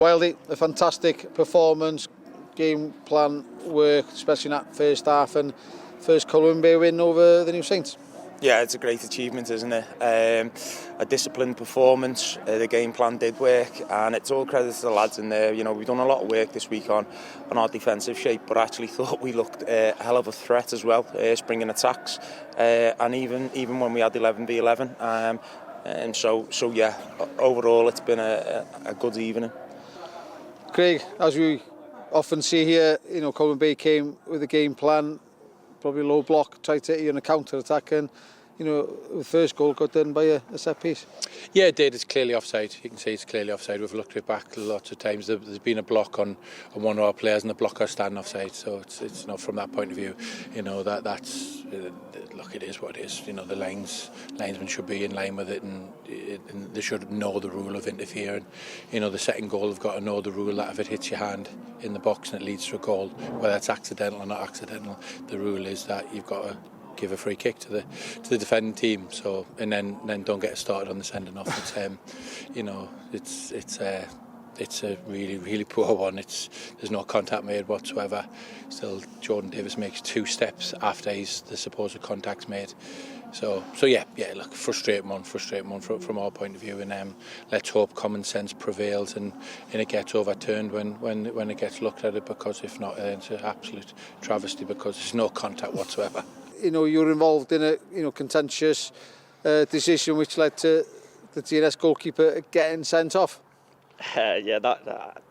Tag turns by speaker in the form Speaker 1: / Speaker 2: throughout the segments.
Speaker 1: Wildy, a fantastic performance, game plan worked, especially in that first half, and first Colwyn Bay win over the New Saints.
Speaker 2: Yeah, it's a great achievement, isn't it? A disciplined performance, the game plan did work, and it's all credit to the lads in there. You know, we've done a lot of work this week on our defensive shape, but I actually thought we looked a hell of a threat as well, springing attacks, and even when we had 11v11. And so yeah, overall it's been a good evening.
Speaker 1: Craig, as we often see here, you know, Colwyn Bay came with a game plan, probably low block, tried to hit you on a counter attack, and you know, the first goal got done by a set piece.
Speaker 3: Yeah, it did. It's clearly offside. You can see it's clearly offside. We've looked it back lots of times. There's been a block on one of our players, and the blocker standing offside. So it's not, from that point of view, you know, that's look, it is what it is. You know, the linesmen should be in line with it, and they should know the rule of interfering. You know, the second goal, they've got to know the rule that if it hits your hand in the box and it leads to a goal, whether it's accidental or not accidental, the rule is that you've got to give a free kick to the defending team. So and then don't get started on the sending off. It's you know, it's a really poor one. There's no contact made whatsoever. Still, Jordan Davis makes 2 steps after the supposed contact's made. So yeah, look, frustrating one from our point of view, and let's hope common sense prevails and it gets overturned when it gets looked at it, because if not, it's an absolute travesty because there's no contact whatsoever.
Speaker 1: You know, you were involved in a contentious decision which led to the TNS goalkeeper getting sent off.
Speaker 4: Yeah, that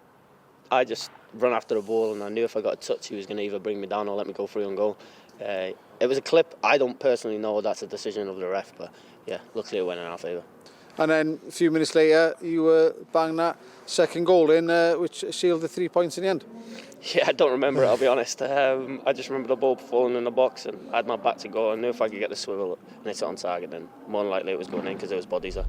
Speaker 4: I just run after the ball, and I knew if I got a touch he was going to either bring me down or let me go free on goal. It was a clip. I don't personally know that's a decision of the ref, but yeah, luckily it went in our favour.
Speaker 1: And then a few minutes later you banged that second goal in, which sealed the 3 points in the end.
Speaker 4: Yeah, I don't remember it, I'll be honest. I just remember the ball falling in the box, and I had my back to go. I knew if I could get the swivel and hit it on target, then more than likely it was going in because there was bodies there.